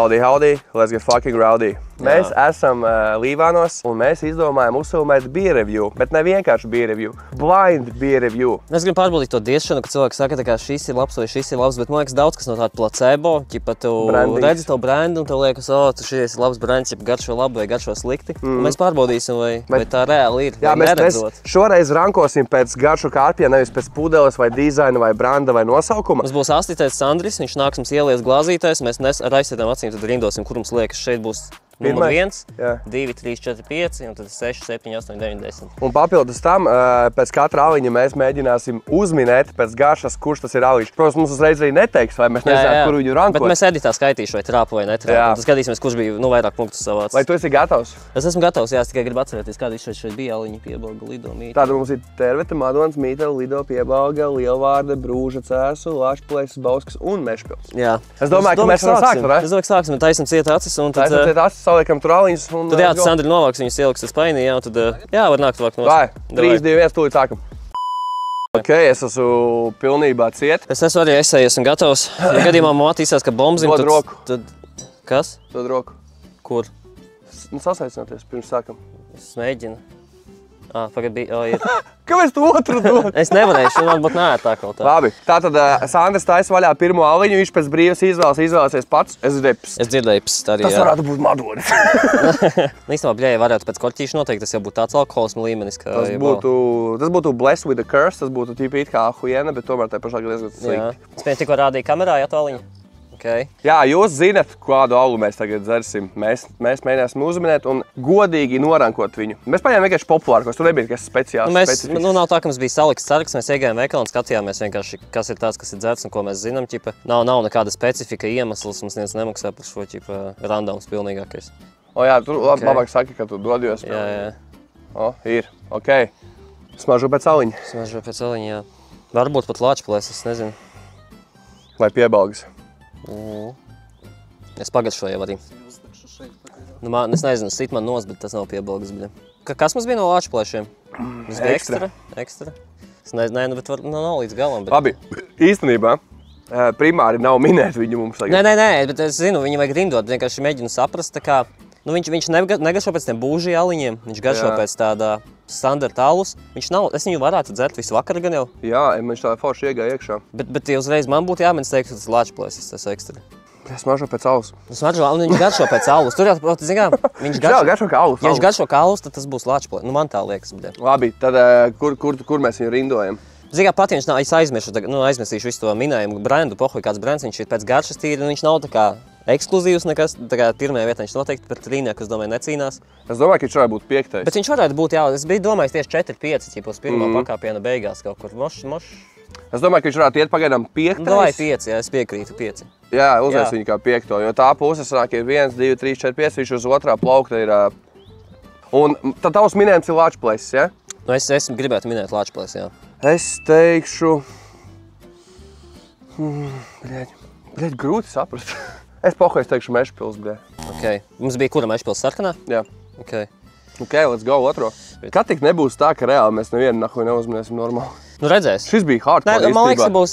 Howdy, let's get fucking rowdy. Mēs esam Līvānos un mēs izdomājam uzfilmēt beer review, bet ne vienkārši beer review, blind beer review. Mēs gribam pārbaudīt to diešanu, ka cilvēki saka, ka šis ir labs vai šis ir labs, bet man liekas daudz kas no tāda placebo, ķipa tu redzi to brandu un tev liekas, tu šis ir labs brands, ķipa garšo labi vai garšo slikti. Mēs pārbaudīsim, vai tā reāli ir. Jā, mēs šoreiz rankosim pēc garšu kārpiem, nevis pēc pudeles vai dizaina vai branda vai nosaukuma. Mums būs asistents Sandris, viņš nāks mums ielies glāzītēs, mēs ar aizsētām acīm tad rindosim, kur mums liekas šeit būs numur 1, 2, 3, 4, 5 un tad 6, 7, 8, 9, 10. Un papildus tam, pēc katra aliņa mēs mēģināsim uzminēt pēc garšas, kurš tas ir aliņš. Protams, mums uzreiz arī neteiks, vai mēs nezināt, kur viņu rankot. Bet mēs editā skaitīšu, vai trāpa vai netrāpa. Tad skatīsimies, kurš bija vairāk punktus savāds. Vai tu esi gatavs? Es esmu gatavs, jā, es tikai gribu atcerēties, kādi šeit bija aliņi, Piebalga, Lido, Mīta. Tātad mums ir Tervete, Madonas, Mīta, Lido, Piebalga, Lielvārde, Brūža, Cēsu, Lāčplēsis, Bauskas un Mešpils. Jā. Es domāju, ka mēs varam sākt, vai? Es domāju, ka sāksim, taisam ciet acis un tad... Taisam ciet acis, saliekam tur aliņus. Tad jā, Sandri novāks viņus ieliks uz painī, jā, un tad var nākt vāk nos. Vai, 3, 2, 1, tūlīt sākam. Ok, es esmu pilnībā ciet. Es esmu arī esmu gatavs. Ja gadījumā man attīstās, ka bombzim, Dod roku. Tad... Kas? Dod roku. Kur? Sasaicināties, pirms sākam. Es mēģinu. Pagad bija, ir. Kāpēc tu otru dod? Es nevarēšu, man būtu nē tā kaut tā. Labi, tātad Sandris taisa vaļā pirmo aliņu, viņš pēc brīvas izvēlēsies pats. Es dzirdēju psts. Es dzirdēju psts arī, Tas varētu būt Madonis. Īstenībā, bļēja, varētu pēc korķīša noteikti, tas jau būtu tāds alkoholisma līmenis, kā... Tas būtu blessed with a curse, tas būtu tipi it kā huiena, bet tomēr tai pašā diezgan slikti. Es tikko rādīju kamerā, jā, to aliņu. Okay. Jā, jūs zinat, kādu alu mēs tagad dzersim. Mēs mēģināsim uzminēt un godīgi norankot viņu. Mēs paņēmām vienkārši populārākos, tur nebija kas speciāls. Nav tā, ka mums bija salikts sarks, mēs iegājām veikalā un skatījāmies vienkārši, kas ir tāds, kas ir dzerts un ko mēs zinām. Ķipa. Nav nekāda specifika iemesls, mums neviens nemaksā par šo ķipa, randoms pilnīgākais. O jā, tur labāk saki, ka tu dodies. Jā. O, ir, ok. Smažo pēc aliņa. Smažo pēc aliņa, jā. Varbūt pat Lāčplēsis, es nezinu. Vai Piebalgas. Es pagaršoju arī. Es nezinu, sit man nos, bet tas nav Piebalgas. Kas mums bija no Lāčplēšiem? Tas bija ekstra. Es nezinu, bet nav līdz galam. Labi, īstenībā primāri nav minēt viņu mums tagad. Nē, bet es zinu, viņu vajag rindot. Vienkārši mēģinu saprast, tā kā... Viņš negaršo pēc tiem būžī aliņiem, viņš garšo pēc tāda standarta alus. Viņš nav, es viņu varētu dzert visu vakaru gan jau. Jā, viņš tā forši iegāja iekšā. Bet uzreiz man būtu jāmēģina teikt, ka tas Lāčplēsis, tas ekstra. Es smažo pēc alus. Viņš garšo pēc alus. Tur jau, zinām, viņš garšo kā alus. Ja viņš garšo kā alus, tad tas būs Lāčplēsis. Nu, man tā liekas. Labi, tad kur mēs viņu rindojam? Zinām, pat viņš nav, es aizmirsīšu visu to minējumu brandu, pohuj kāds brands, viņš ir pēc garšas tīri, un viņš nav tā kā ekskluzīvs nekas, tā kā pirmajā vietā viņš noteikti pret Rīnieku, es domāju, necīnās. Es domāju, ka viņš varētu būt 5. Bet viņš varētu būt, jā, es biju domājis tieši 4-5, ķipos pirmā pakāpiena beigās kaut kur mošs. Es domāju, ka viņš varētu iet pagaidām 5. Vai 5, jā, es piekrītu 5. Jā, uzlies viņu kā 5, jo tā puse sanāk ir 1, 2, 3, 4, 5, viņš uz otrā plaukta ir... Un tad tavs minējums ir Lāčplēsis, ja? Nu, es gribētu minēt Lāčplēsis, jā. Es teikšu... Bļaļ, grūti saprast. Es teikšu Mešpils, bļaļ. Ok. Mums bija kura Mešpils sarkanā? Jā. Ok, let's go otro. Kad tik nebūs tā, ka reāli mēs nevienu nahuj neuzminēsim normāli. Nu redzēs. Šis bija hardcore īstenībā. Man liekas, ka būs,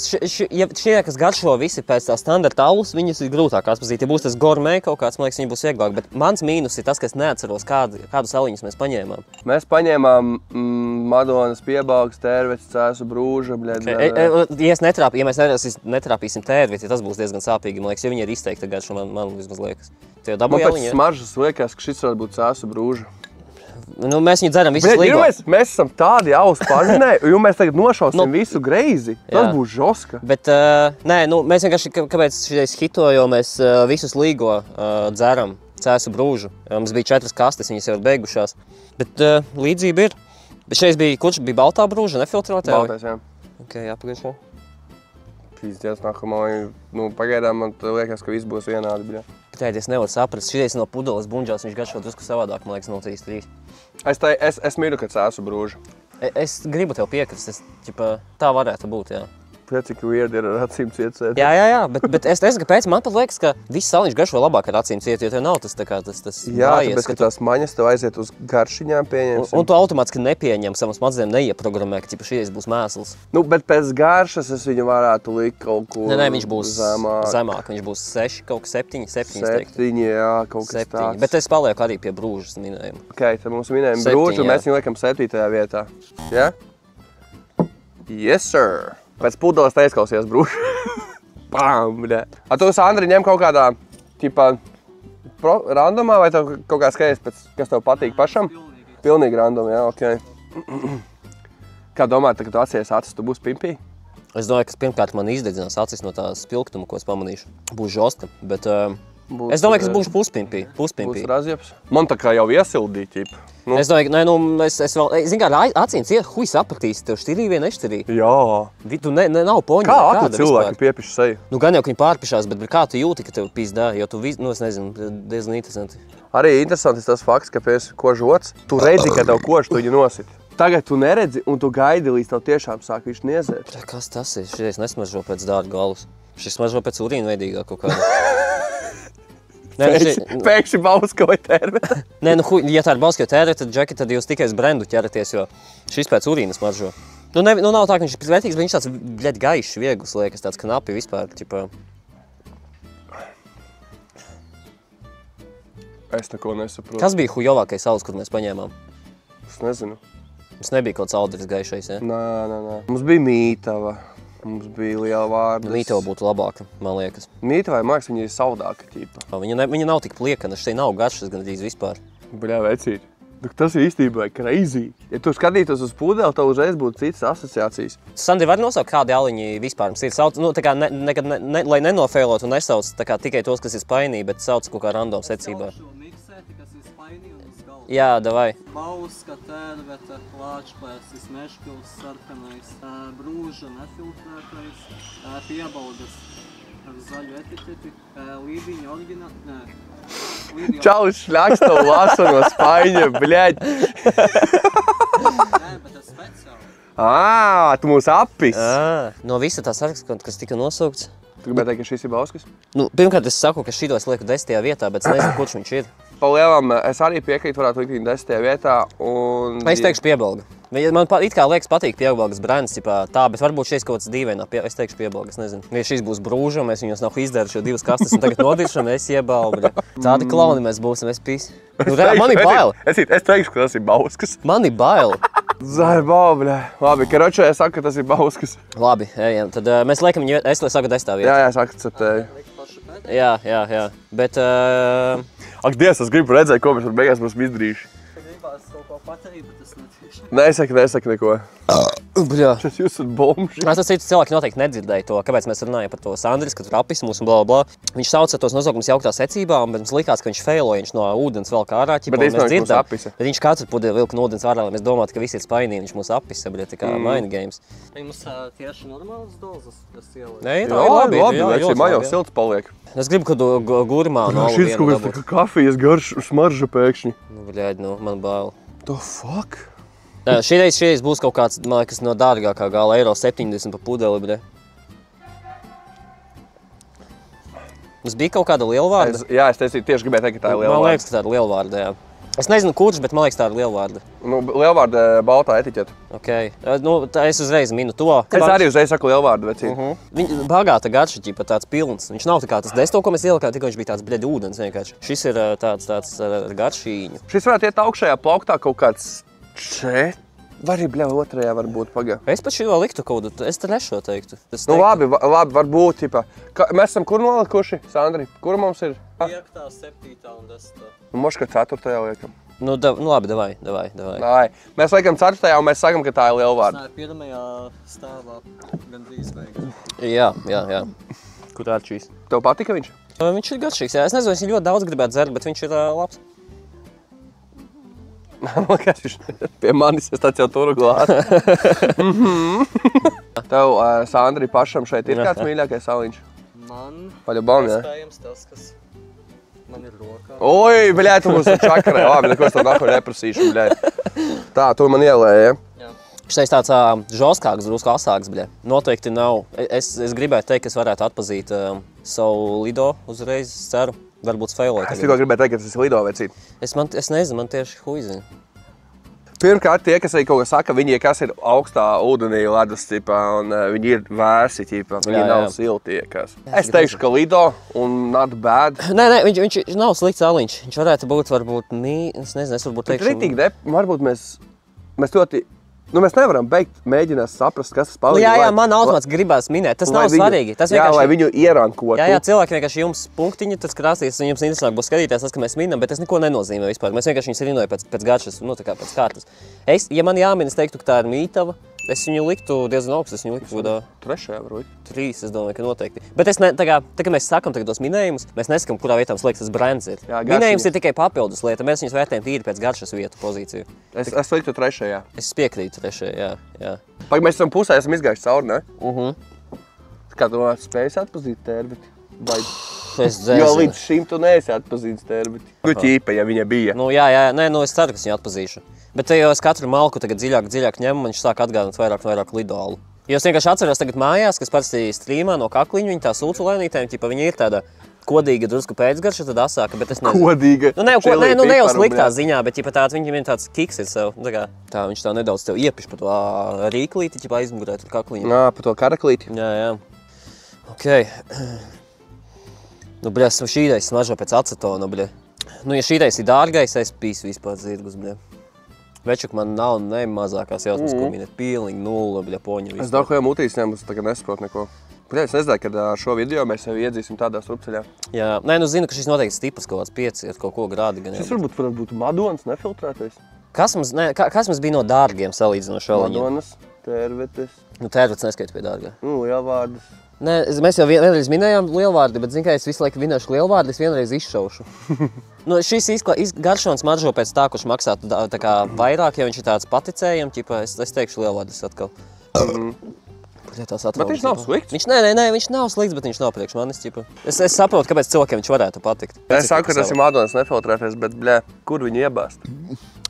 ja šie, kas garšo visi pēc tā standarta alus, viņus ir grūtāk atpazīt. Ja būs tas gourmet kaut kāds, man liekas, viņi būs vieglāk. Bet mans mīnus ir tas, ka es neatceros, kādus aliņus mēs paņēmām. Mēs paņēmām Madonas, Piebalgas, Tērvetes, Cēsu, Brūža, Ja mēs netrāpīsim Tērveti, tas būs diezgan sāpīgi. Man liekas, ja viņi ir izteikti garšo, man vismaz liekas. Man pēc smaržas liekas, ka šis varētu būt Cēsu, Brūža. Nu, mēs viņu dzeram visus līgo. Mēs esam tādi ausu pazinēji, jo mēs tagad nošausim visu greizi. Tas būs žoska. Bet, nē, mēs vienkārši, kāpēc šitais hito, jo mēs visus līgo dzeram Cēsu, Brūžu. Mums bija 4 kastes, viņas jau ir beigušās. Bet līdzība ir. Bet šeit bija, kurš bija baltā Brūža, nefiltrētā? Baltais, jā. Ok, jāpagaišo. Pīsties, pagaidām man liekas, ka viss būs vienādi, bļa. Es nevaru saprast, šitais no pudeles bunģās, viņš garšo drusku savādāk, man liekas, no 3-3. Es mīlu, ka Cēsu, Brūža. Es gribu tev piekrist, tā varētu būt, jā. Cik weird ir ar acīm ciet sēdēt. Jā, bet es nezinu, kāpēc man pat liekas, ka viss saliņš garšo labāk ar acīm ciet, jo tev nav tas tā kā tas Jā, tāpēc, ka tās maņas tev aiziet uz garšiņām pieņemsim. Un tu automātiski nepieņem, savam smadzenēm neieprogrammē, ka šies būs mēsls. Nu, bet pēc garšas es viņu varētu likt kaut ko Nē, viņš būs zemāk. Viņš būs 6, kaut kas 7, jā, kaut kas 7. tāds. Bet es palieku arī pie brūžas minējuma. Ok, tad mums minējam brūžu, un mēs viņu liekam 7. vietā. Jā? Yes, sir. Pēc pudeles te izklausies brūžu. Pām, bļē. A tu, Sandri, ņem kaut kādā, ķipā, randomā, vai tev kaut kā skaties pēc, kas tev patīk pašam? Pilnīgi random, jā, ok. Kā domāt, kad tu atsies acis, tu būsi pimpī? Es domāju, ka pirmkārt man izdedzinās acis no tās spilgtuma, ko es pamanīšu. Būs žosta, bet es domāju, ka es būšu puspimpī. Būs razjeps. Man tā kā jau iesildīja, ķip. Nu. Es domāju, es vēl, zin kā, acīm ciet, huj sapratīs, tev šķirīja vai nešķirīja? Jā. Tu nav poņa. Kā akli cilvēki piepiši seju? Nu, gan jau, ka viņi pārpišās, bet kā tu jūti, ka tev pizdā, jo tu, es nezinu, diezgan interesanti. Arī interesanti tas fakts, ka pēc kožots, tu redzi, ka tev kožu tu viņu nosit. Tagad tu neredzi, un tu gaidi, līdz tev tiešām sāk viņš niezēt. Kas tas ir? Šies nesmaržo pēc dārga galvas. Šis smaržo pēc urīnveidīgā kaut kādā. Pēkšņi bauskoja tērveta. Nē, nu, ja tā ir bauskoja tērveta, tad, Džeki, tad jūs tikai uz brendu ķeraties, jo šis pēc urīnas maržo. Nu, nav tā, ka viņš ir vērtīgs, bet viņš tāds, bļet, gaišs, viegls, liekas, tāds knapi vispār, ķipā. Es neko nesaprotu. Kas bija hujovākais alus, kur mēs paņēmām? Es nezinu. Tas nebija kaut kāds aldris gaišais, ja? Nē. Mums bija mītava. Mums bija liela vārdas. Mītava būtu labāka, man liekas. Mītavai, man liekas, viņa ir saldāka ķipa. Viņa nav tik pliekana, šeit nav garšas gandrīz vispār. Bļā, vecīt. Tas ir īstībā crazy. Ja tu skatītos uz pudeli, tev uzreiz būtu citas asociācijas. Sandri, vari nosaukt, kādi aliņi vispār mums ir? Sauc, nu, tā kā nekad, lai nenofēlot un nesauc tā kā tikai tos, kas ir spainī, bet sauc kaut kā random secībā. Jā, davai. Bauska, tērveta, lāčpērsis, meškils, sarkanais, brūža, nefiltrētais, piebaudas ar zaļu etiķeti, līdiņa oriģināli, Čalis šļaks tev lasa no spaiņa, bļaļ. Nē, bet tas speciāli. Tu mūs appis. No visa tā saraksta, kas tika nosaukts. Tu gribēji teikt, ka šis ir Bauskas? Nu, pirmkārt, es saku, ka šitos lieku 10. vietā, bet es nezinu, kurš viņš ir. Pa lielam, es arī piekrītu, varētu likt viņu 10. vietā. Un... Es teikšu Piebalga. Man it kā liekas patīk Piebalgas brands, tā, bet varbūt šis kaut kāds dīvainā. Es teikšu Piebalga, es nezinu. Ja šis būs brūža, mēs viņus nav izdarījuši jau 2 kastes un tagad nodiršam, es iebalgu. Tādi klauni mēs būsim, es pisi. Nu, man ir bail. Es teikšu, ka tas ir Bauskas. Man ir bail. Zai, bābļā. Labi, karočē, es saku, ka tas ir Bauskas. Labi, ejam. Tad mēs liekam viņu, es saku 10. vietā. Jā, es akceptēju. Jā. Bet... Ak, Dievs, es gribu redzēt, ko mēs par beigās būsim izdarījuši. Gribās kaut ko pateikt, bet es netieši. Nesaka neko. Bļā. Jūs esat bomži. Tas citu cilvēki noteikti nedzirdēja to, kāpēc mēs runājam par to Sandris, ka tur apismus un blablabla. Viņš sauca tos nosaukumus jauktā secībā, bet mums likās, ka viņš feiloja, viņš no ūdens vēl kā ārā ķipa, bet mēs dzirdam. Bet viņš katru pudeli vilka no ūdens ārā, lai mēs domātu, ka visi ir spainī, viņš mūs apisa, bet tā kā mind games. Jums tieši normāls dozas, kas ieliek? Nē, tā ir labi, man jau silts paliek. Es gribu, kad gurmā no šis kaut kāds tā kā kafijas garš smarža pēkšņi. Nu, bļaļ, man bail. The fuck? Šīs būs kaut kāds, man liekas, no dārgākā gala €70 pa pudeli, bļa. Mums bija kaut kāda lielvārda? Jā, es tieši gribēju teikt, ka tā ir lielvārda. Man liekas, ka tā ir lielvārda, jā. Es nezinu, kurš, bet man liekas, tā ir lielvārda. Nu, lielvārda baltā etiķeta. Ok. Nu, tā es uzreiz minu to. Es arī uzreiz saku lielvārdu, vecīt. Viņa bagāta garša, ķipa, tāds pilns. Viņš nav tā kā tas desto, ko mēs ielikām, tikai viņš bija tāds bļeļ ūdens vienkārši. Šis ir tāds garšīņu. Šis varētu iet augšējā plauktā kaut kāds 4. Vai arī bļa otrajā varbūt pagā. Es pat šito liktu kaut kādu, es trešo teiktu. Nu labi, varbūt, ķipa. Mēs esam kur nolikuši, Sandri? Kur mums ir? 5., 7. un 10. Nu, moš, ka 4. liekam. Nu labi, davai. Mēs liekam 4. un mēs sakam, ka tā ir lielvārda. Tas ir 1. stāvā gandrīz veikt. Jā. Kur tā šīs? Tev patika viņš? Viņš ir garšīgs, jā. Es nezinu, es ļoti daudz gribētu dzert, bet viņš ir labs. Man liekas, viņš pie manis, es tāds jau turu glāzi. Tev, Sandri, pašam šeit ir kāds mīļākais saliņš? Man iespējams tas, kas man ir rokā. Oi, bļē, tu mums čakarē. Labi, neko es tev nāko neprasīšu, bļē. Tā, tu man ielēji, ja? Jā. Šitais tāds žoskāks, drusku asāks, bļa. Noteikti nav. Es gribētu teikt, ka es varētu atpazīt savu lido uzreiz, es ceru. Varbūt failoju. Es tikko gribēju teikt, ka tas ir lido vecīt. Es nezinu, man tieši huizini. Pirmkārt, tie, kas arī kaut ko saka, viņi, kas ir augstā ūdenī ledus, ķipā, un viņi ir vērsi, ķipā, viņi nav silti, kas. Es teikšu, ka lido un not bad. Nē, viņš nav slikts aliņš. Viņš varētu būt, varbūt, es nezinu, es varbūt teikšu. Ritīgi, varbūt mēs ļoti, mēs nevaram beigt mēģināt saprast, kas tas palīdz. Jā, man automātiski gribās minēt, tas nav svarīgi. Tas jā, lai viņu ierankotu. Jā, cilvēki vienkārši jums punktiņi, tas krāsīs, un jums interesantāk būs skatīties tas, ka mēs minam, bet tas neko nenozīmē vispār. Mēs vienkārši viņus rinojam pēc garšas, tā kā pēc kārtas. Ja man jāmin, es teiktu, ka tā ir mītava, es viņu liktu diezgan augstu, es viņu liktu godā. 3. varbūt. 3, es domāju, ka noteikti. Bet tā kā mēs sakam tagad tos minējumus, mēs nesakam, kurā vietā mums liekas tas brands ir. Jā, minējums ir tikai papildus lieta, mēs viņus vērtējam tīri pēc garšas vietu pozīciju. Es liktu 3. Es piekrītu 3. jā. Pagaid, mēs esam pusē, esam izgājuši cauri, ne? Kā tu spējas atpazīt tērbeti? Jo līdz šim tu neesi atpazīts tērbeti. Ķīpa, ja viņa bija. Es ceru, ka es viņu atpazīšu. Bet jo es katru malku tagad dziļāk ņemu, man viņš sāk atgādināt vairāk lidoālu. Jo es vienkārši atceros tagad mājās, kas parasti strīmā no kakliņu, viņa tā sūcu lainītēm, viņa ir tāda kodīga drusku pēcgarša, tad asāka, bet es nezinu. Kodīga? Ne jau sliktā ziņā, bet viņam ir tāds kiks ir sev. Tā viņš tā nedaudz tev iepiš pa to rīklīti, aizmugurē tur kakliņu. Jā, pa to karaklīti. Jā. Ok. Šīdais smažo pēc acetona, bļa. Ja šīdais ir dārgais, es pīsu vispār zirgus, bļa. Večuk man nav ne mazākās jausmas, ko viņa ir pilnīgi nulle, bļa, poņa vispār. Es daudz, ko jau mutīs ņem, tagad nesaprot neko. Es nezināju, ka ar šo video mēs sevi iedzīsim tādā strupceļā. Jā, zinu, ka šis noteikti stipas kaut kāds 5 ar kaut ko grādi. Šis varbūt būtu Madonas nefiltrētais. Kas mums bija no dārgiem salīdzinoši aliņiem? Madonas, tērvetes. Tērvetes neskaita pie dārgā. Lielvārdas. Nē, mēs jau vienreiz minējām lielvārdi, bet, kā es visu laiku vinēšu lielvārdi, es vienreiz izšaušu. Šis garšo un smaržo pēc tā, kurš maksātu tā kā vairāk, ja viņš ir tāds paticējam, es teikšu lielvārdis atkal. Bet viņš nav slikts? Nē, viņš nav slikts, bet viņš nav priekš manis, Es saprotu, kāpēc cilvēkiem viņš varētu patikt. Es saku, ka tas ir Madonas nefiltrētais, bet, kur viņu iebāst?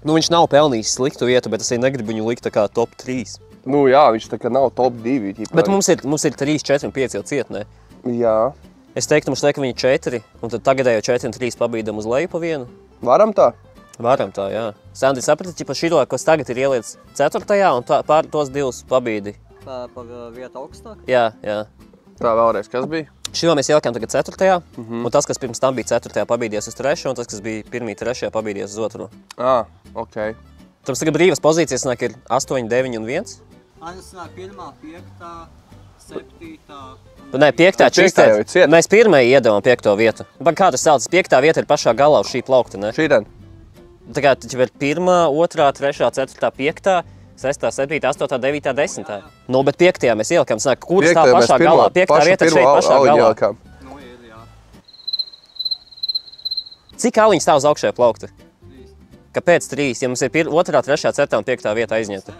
Viņš nav pelnījis sliktu vietu, bet es arī negribu viņu likt tā kā top 3. Jā, viņš tā kā nav top 2. Bet mums ir 3, 4 un 5 jau cietnē. Jā. Es teiktu, mums liek viņi 4, un tad tagadējo 4 un 3 pabīdam uz leju pa vienu. Varam tā? Varam tā, jā. Sandri, saprati, šito, kas tagad ir ieliec 4. un pār tos 2 pabīdi. Par vietu augstāk? Jā. Tā vēlreiz, kas bija? Šito mēs ielikām tagad 4. Un tas, kas pirms tam bija 4. pabīdies uz 3. un tas, kas bija 1. 3. pabīdies uz 2. Ok. Tāpēc tagad brīvas pozīcijas ir 8, 9 un 1. Tas nāk 1, 5, 7. Nē, 5, 4. Mēs pirmajai iedevām 5. vietu. Kā tas sauc? 5. vieta ir pašā galā uz šī plaukta, ne? Šīdien? Tā kā taču ir 1, 2, 3, 4, 5, 6, 7, 8, 9, 10. Bet 5. mēs ielikām, kur stāv pašā galā? 5. vieta ir šeit pašā galā. Jā. Cik aliņi stāv uz augšējā plaukta? Kāpēc 3? Ja mums ir 2, 3, 4 un 5. vieta aizņemta.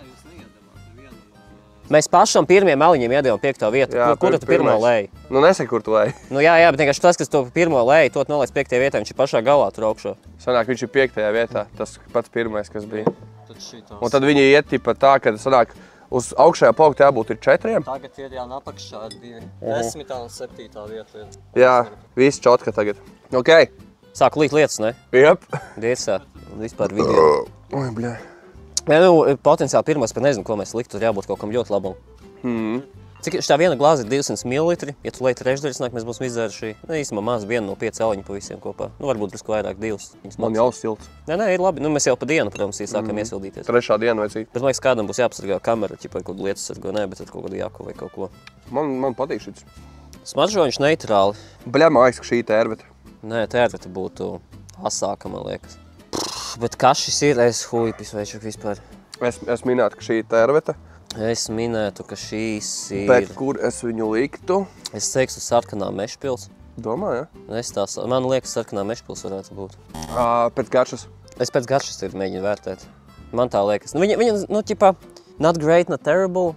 Mēs pašam pirmiem aliņiem iedevām 5. vietu. Kur tu pirmo lēji? Nesaki, kur tu lēji. Jā, bet vienkārši tas, kas to pirmo lēji, to nolaiz 5. vietā, viņš ir pašā galā tur augšā. Sanāk, viņš ir 5. vietā, tas pats pirmais, kas bija. Un tad viņi iet tā, ka sanāk, uz augšējā plaukta jābūt ir 4. Tagad ir apakšā 2. 10. un 7. vieta ir. Jā, viss čotka tagad. Ok. Sāku līt lietas, ne? Jep. Diecā, vispār video. Oi, bļā. Potenciāli pirmais, bet nezinu, ko mēs liktu, tur jābūt kaut kam ļoti labam. Cik šitā viena glāze ir 200 ml, ja tu lej trešdaļas nāk, mēs būsim izdzēruši, īstenībā maz 1 no 5 aliņu pa visiem kopā. Varbūt drusku vairāk 2. Man jau silts. Nē, ir labi. Mēs jau pa dienu, protams, sākam iesildīties. 3. diena vai cik? Bet man liekas, kādam būs jāapsargā kamera, kaut kādu lietas sargo, bet ar kaut kādu jāku vai kaut ko. Man patīk šis. Smaržo viņš neitrāli. Bļā, man liekas, ka šī tērvete. Nē, tērvete būtu asāka, man liekas. Bet kas šis ir? Es huipis vai šuk vispār. Es minētu, ka šī ir tērvete. Es minētu, ka šīs ir... Bet kur es viņu liktu? Es teiktu sarkanā Mešpils. Domā, ja? Man liekas, sarkanā Mešpils varētu būt. Pēc garšas? Es pēc garšas ir mēģinu vērtēt. Man tā liekas. Viņa, ķipā, not great, not terrible.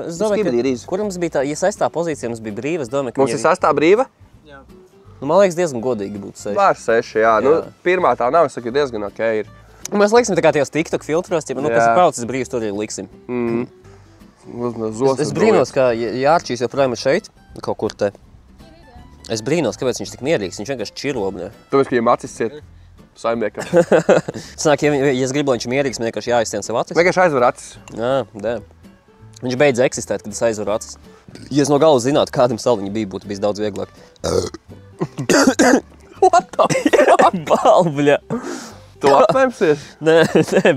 Es domāju, ka kur mums bija tā, ja 6. pozīcija mums bija brīva, es domāju, ka... Mums ir 6. brīva? Jā. Man liekas, diezgan godīgi būtu 6. Var 6, jā. Pirmā tā nav, es saku, diezgan ok ir. Mēs liksim tā kā tajos TikTok filtros, ja, nu, kas ir palicis brīvs, tur arī liksim. Es brīnos, ka Jārčīs joprojām ir šeit, kaut kur te. Es brīnos, kāpēc viņš tik mierīgs, viņš vienkārši čiro, bļa. Tāpēc, ka viņam acis ciet saimniekam. Sanāk, ja es gribu, lai viņš mierīgs, man vienkārši jāizstien sev acis. Vienkārši aizver acis. Jā, viņš beidz eksistēt, kad es aizveru acis. Ja es no gala zinātu, kādam saliņi bija, būtu bijis daudz vieglāk. What the fuck? Bal, bļa. Tu apmēmsies? Nē,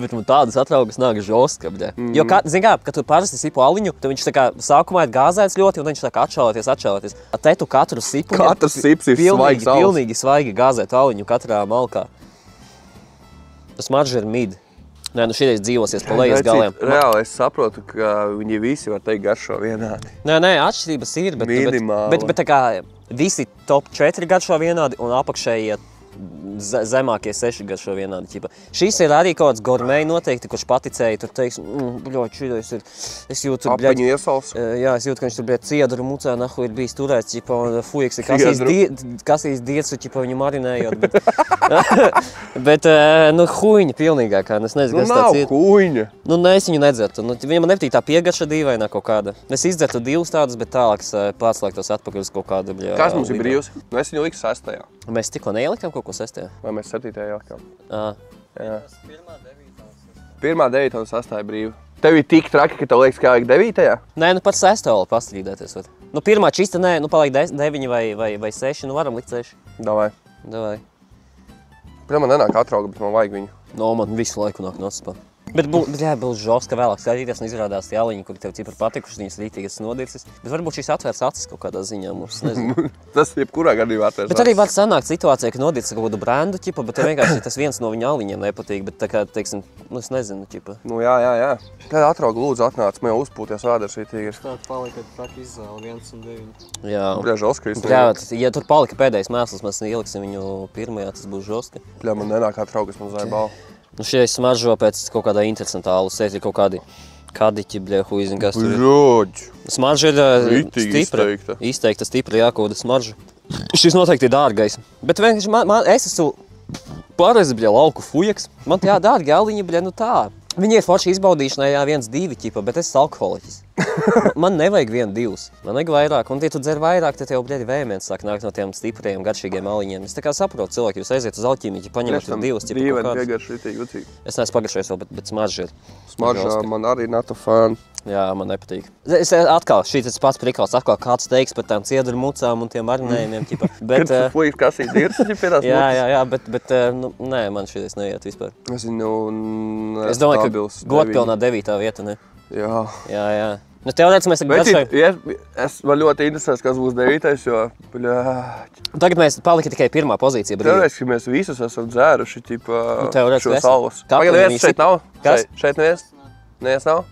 bet man tādas atraugas nāk žoska, bļa. Jo, zin kā, kad tu parasti sipu aliņu, tad viņš tā kā sākumā ir gāzēts ļoti, un viņš tā kā atšāloties. Te tu katru sipu... Katrs sips ir svaigs alis. Pilnīgi svaigi gāzēt aliņu katrā malkā. Tas marža ir mid. Nē, nu šitais dzīvosies pa lejas galiem. Reāli es saprotu, ka viņi visi var teikt garšo vienādi. Nē, atšķirības ir, bet tā kā visi top 4 garšo vienādi un apakšējie zemākie 6 garšo vienādi. Ķipa. Šis ir arī kaut kāds gormei noteikti, kurš paticēja, tur teiks, bļoļ, šitais ir, es jūtu, bļoļ, apaņu iesals. Jā, es jūtu, ka viņš tur, bļoļ, ciedru mucē, nahu ir bijis turēts, ķipa, un fujeks ir kasīs diecu, ķipa, viņu marinējot, bet, nu, huiņa pilnīgākā, es nezinu, kas tāds ir. Nav huiņa. Nu, es viņu nedzertu, nu, viņam nepatīk tā piegarša dīvainā kaut kāda. Es izdzertu 2 tādas, bet tālāk pārslēgtos atpakaļ uz kaut kādu, bļoļ. Kas mums ir brīvs? Nu, es viņu liku 6. Mēs tikko neielikām kaut ko 6. Vai mēs 7. ielikām? Jā. 1., 9. un 6. brīva. Tev ir tik traki, ka tev liekas, kā vajag 9. Nē, nu par 6. vēl pastrīdēties. Nu, 1. čista, nē, nu paliek 9 vai 6, nu varam likt 6. Davai. Man nenāk atrauga, bet man vajag viņu. No, man visu laiku nāk nocipā. Bet būs žoks, ka vēlāk skatīties un izrādās tie aliņi, kuri tev cipari patikuši, viņas rītīgas nodirsis. Bet varbūt šīs atvērs acis kaut kādā ziņā mums, nezinu. Tas jebkurā gadījumā atvērs acis. Bet arī var sanākt situācija, ka nodirsi kaut kādu brendu, ķipa, bet tev vienkārši tas viens no viņa aliņiem nepatīk, bet tā kā, teiksim, nu es nezinu, ķipa. Nu jā. Tad atrauga lūdzu atnāc, man jau uzpūties vēders rītīgi. Tā palika traki izvēle 1 un 9. Jā. Bļa, žoska īsti. Jā, ja tur palika pēdējais mēsls, mēs ieliksim viņu 1. tas būs žoska. Bļa, man nenāk atraugas, man zāja balu. Nu šie smaržo pēc kaut kādā interesantā alus, ir kaut kādi kadiķi, bļa, huizin, kas tur ir. Bļoģi. Smarža ir stipra. Izteikta stipra jākauda smarža. Šis noteikti ir dārgais. Bet vienkārši es esmu pareizi, bļa, lauku fujeks. Man jā, dārgi aliņi, bļa, nu tā. Viņi ir forši izbaudīšanai, jā, 1, 2 ķipa, bet es esmu alkoholiķis. Man nevajag 1, 2. Man vajag vairāk, un ja tu dzer vairāk, tad tev, bļaļi, vēmiens sāk nākt no tiem stipriem, garšīgiem aliņiem. Es tā kā saprotu cilvēki, jūs aiziet uz alķīmiķi, paņemat tur 2, ķipa, kaut kāds. Piegarši rītīgi jucīgi. Es neesmu pagaršojis vēl, bet smarža ir. Smaržā man arī not a fan. Jā, man nepatīk. Es atkal, šīs pats prikals, atkal kāds teiks par tām ciedru mucām un tiem marinējumiem, ķipa. Bet, kad tu fujies kasīt dirsi, ķipirās mucas? Jā, bet, nu, nē, man šitais neiet vispār. Es domāju, ka godpilnā 9. vieta, ne? Jā. Nu, teorētiski mēs tagad garšojam. Man ļoti interesēs, kas būs 9. jo, bļāķi. Tagad mēs palika tikai 1. pozīcija brīvā. Teorētiski mēs visus esam dzēruši, ķipa, šo salus. Pagaid, neviens šeit nav? Kas? Šeit neviens? Neviens nav?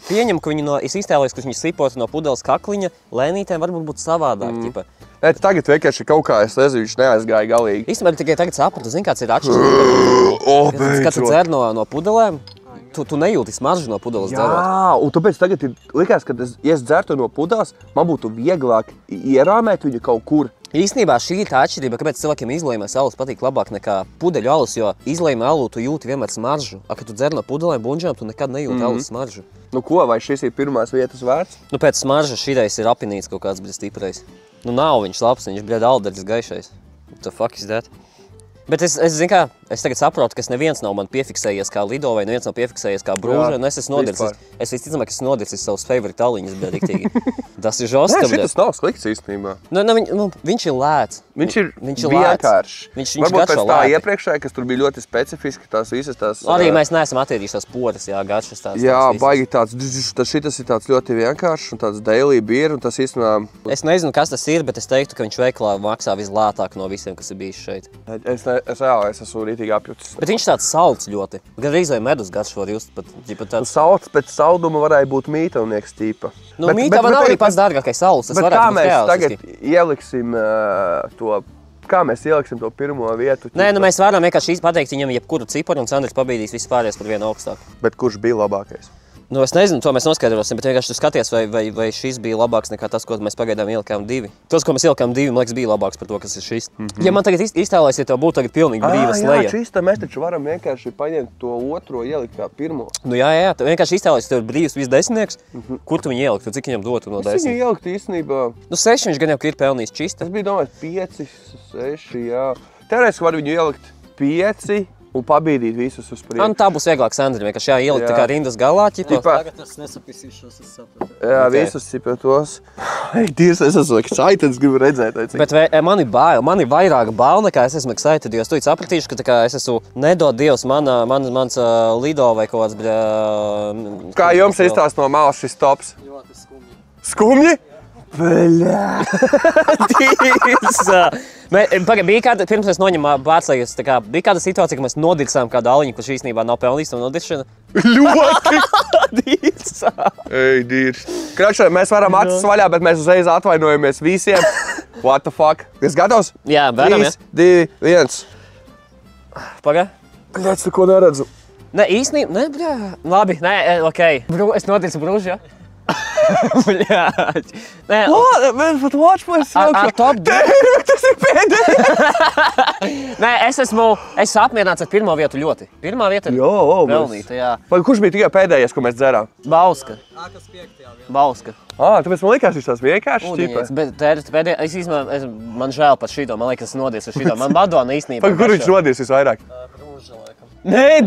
Pieņem, ka es iztēlojos, ka viņi sipotu no pudeles kakliņa, lēnītēm varbūt būtu savādāk, ķipa. Nē, tagad vienkārši kaut kā, es nezinu, viņš neaizgāja galīgi. Īstenībā tikai tagad sapratu, zini, kāds ir atšķirība. Kad tu dzer no pudelēm, tu nejūti smaržu no pudeles dzerot. Jā, un tāpēc tagad likās, ka ja es dzertu no pudeles, man būtu vieglāk ierāmēt viņu kaut kur. Īstenībā šī ir tā atšķirība, kāpēc cilvēkiem izlejamais alus patīk labāk nekā pudeļu alus, jo izlejamā alu tu jūti vienmēr smaržu. Kad tu dzer no pudelēm bunžām, tu nekad nejūti alus smaržu. Nu ko, vai šis ir 1. vietas vērts? Nu pēc smaržas šitais ir apinīts kaut kāds, bet stiprais. Nu nav viņš labs, viņš bļaļ alderis gaišais. What the fuck is that? Bet es zinu kā, es tagad saprotu, ka neviens nav man piefiksējies kā Lido vai neviens nav piefiksējies kā Brūža, un es esmu nodirsis. Es visticamāk, esmu nodirsis savus favorite aliņus, bet riktīgi. Tas ir žoska, bļaļ. Nē, šitas nav slikts īstenībā. Viņš ir lēts. Viņš ir vienkāršs. Varbūt pēc tā iepriekšējā, kas tur bija ļoti specifiski, tās visas tās... Arī mēs neesam attīrījuši tās poras, jā, garšas tās. Jā, baigi tāds, šitas ir tāds ļoti vienkāršs un tāds daily beer, un tas īstenībā... Es nezinu, kas tas ir, bet es teiktu, ka viņš veikalā maksā vislētāk no visiem, kas ir bijis šeit. Es esmu rītīgi apjutis. Bet viņš tāds salds ļoti. Gan rīzai medus garš var just pat tāds... Salds pēc salduma varēja būt mītaunieks tīpa. Nu, mītava nav arī pats dārgākais salds. Bet kā mēs tagad ieliksim to... Kā mēs ieliksim to 1. vietu? Nē, nu mēs varam vienkārši pateikt viņam jebkuru ciparu un Sandrs pabīdīs vispārējais par vienu augstāku. Bet kurš bija labākais? Nu, es nezinu, to mēs noskaidrosim, bet vienkārši tu skaties, vai šis bija labāks nekā tas, ko mēs pagaidām ielikām 2. Tas, ko mēs ielikām 2, man liekas, bija labāks par to, kas ir šis. Ja man tagad iztēlēs, ja tev būtu tagad pilnīgi brīva sleja. Jā, šis, mēs taču varam vienkārši paņemt to otro ielikt kā pirmo. Nu jā, tu vienkārši iztēlēs, ja tev ir brīvs visdesmitnieks, kur tu viņu ielikt, cik viņam dotu no 10? Es viņu ielikt īstenībā. Nu 6 viņš gan jau ir pelnījis čista. Es biju domājis 5, 6, jā. Teorētiski var viņu ielikt 5 un pabīdīt visus uz priekšu. Nu tā būs vieglāk Sandri, vienkārši ielikt tā kā rindas galā, ķipa. Tagad es nesapisīšos, es sapratu. Jā, visus cipatos. Ei, Dievs, es esmu excited, es gribu redzēt. Bet man ir bail, man ir vairāk bail nekā es esmu excited, jo es tu sapratīšu, ka tā kā es esmu nedod Dievs mans Lido vai kaut kāds, Kā jums izstāst no malas šis tops? Ļoti skumji. Skumji? Bļā! Bija kāda, pirms mēs noņemām bācējas, bija kāda situācija, ka mēs nodircām kādu aliņu, kurš īstenībā nav pelnījis to nodiršanu? Ļoti! Dīrsā! Ei, dīrs. Kračā, mēs varam acis vaļā, bet mēs uzreiz atvainojamies visiem. What the fuck? Es gatavs? Jā, varam, ja? 3, 2, 1. Pagā? Bļāc, tu ko neredzu. Ne, īstenībā, ne, bļā. Labi, ne, okei. Es nodircu brūžu, ja? Bļāč. Nē, Mēs pat watch mēs ar top 2. Tas ir pēdējais. Nē, es esmu apmierināts ar pirmo vietu ļoti. Pirmā vieta ir pelnīta, jā. Kurš bija tikai pēdējais, ko mēs dzerām? Bauska. Kas 5. vietā? Bauska. Tāpēc man likās, viņš tās vienkārši Ūdeņiets, bet pēdējā, man žēl par šito, man liekas, es nodies ar šito. Man Madona īstenībā. Kur viņš nodies visvairāk? Brūža, laikam. Nē,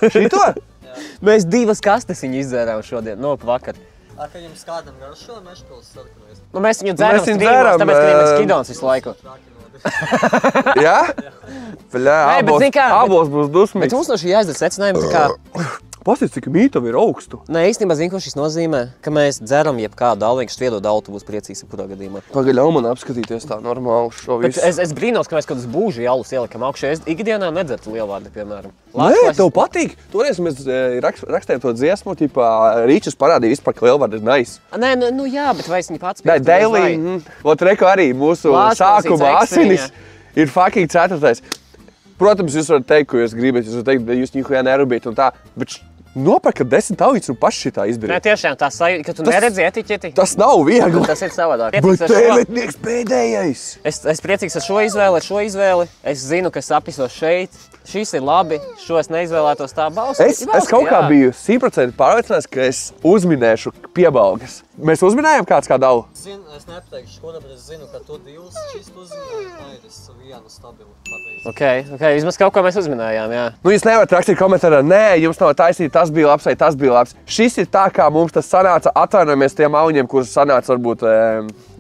Šito? Mēs 2 kastes viņu izdzērām šodien, vakar. Ka jums kādam garšo meškolas sarkanais? Nu, mēs viņu dzēram viņu strīmos, dzēram, tāpēc, ka viņam ir skidons visu laiku. Jā? Bļā, abos būs Bet dusmīgs. mums no šī jāizdara secinājumi, tā kā... Pasties, cik mītam ir augstu. Nē, īstenībā zinu, ko šis nozīmē, ka mēs dzeram jebkādu alvu, kas viedod altu, būs priecīgs kurā gadījumā. Pagaļ, man apskatīties tā normāli šo Bet visu. es brīnos, ka mēs kādus būžu alus ielikam augšā. Es ikdienā nedzertu lielvārdi, piemēram. Nē, tev patīk. Toreiz mēs rakstējām to dziesmu, tipā Rīčus parādīja vispār, ka lielvārdi ir nice. Nē, nu jā, bet vai es viņu pats Nē, daily. Ot, reko arī mūsu sākuma asinis ir fucking 4. Protams, jūs varat teikt, ko jūs gribat. Jūs varat teikt, bet jūs nihuja nerubīt un tā. Bet nopērkat 10 tauītes un paši šitā izdarīt. Nē, tiešām tā sajūta, ka tu neredzi etiķeti. Tas nav viegli. Tas ir savādāk. Bet tēvetnieks pēdējais. Es priecīgs ar šo izvēli, Es zinu, ka sapisos šeit. Šis ir labi, šo es neizvēlētos tā Bauska. Es kaut kā biju 100% pārliecināts, ka es uzminēšu piebalgas. Mēs uzminējām kādu alu? Zinu, es nepateikšu škodā, bet es zinu, ka tu 2 šķist uzminēji, es vienu stabilu pareizi. Ok, vismaz kaut ko mēs uzminējām, jā. Nu, jūs nevarat rakstīt komentārā, nē, jums nav taisnība, tas bija labs vai tas bija labs. Šis ir tā, kā mums tas sanāca, atvainojamies tiem auņiem, kurus sanāca varbūt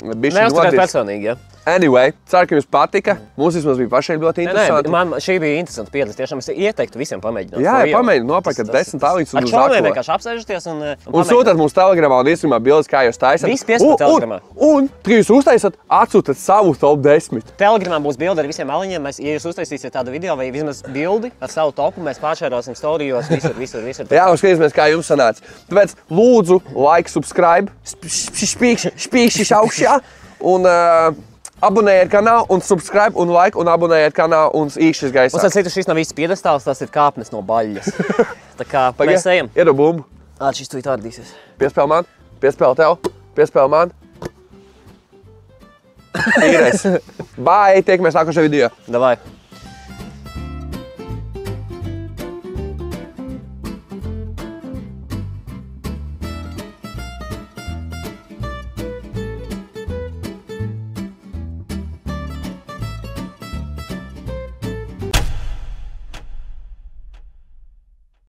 bišķi Neuzturēt nodis. personīgi, jā. Anyway, ceru, ka jums patika. Mums vismaz bija pašiem ļoti interesanti. Nē, man šī bija interesanta pieredze. Tiešām es ieteiktu visiem pamēģināt. Jā, pamēģiniet, nopērkat 10 tauītes un Ar uz čomiem aklo. vienkārši apsēžaties un Sūtat mums telegramā un Instagramā bildes, kā jūs taisat. Viss piespēlēt telegramā. Un, kad jūs uztaisat, atsūtat savu top 10. Telegramā būs bilde ar visiem aliņiem. Ja jūs uztaisīsiet tādu video vai vismaz bildi ar savu topu, mēs pāršērosim storijos visur. Jā, un skatīsimies, kā jums sanāca. Tāpēc lūdzu, like, subscribe, spīkšķi augšā un abonējiet kanālu un subscribe un like un abonējiet kanālu un īkšķis gaisā. Un tad šis nav viss piedestāls, tas ir kāpnes no baļļas. Tā kā mēs ejam. Iedo bumbu. Šis tu itārdīsies. Piespēl man, piespēl tev, piespēl man. Īrais. Bye, tiekamies nākošajā video. Davai.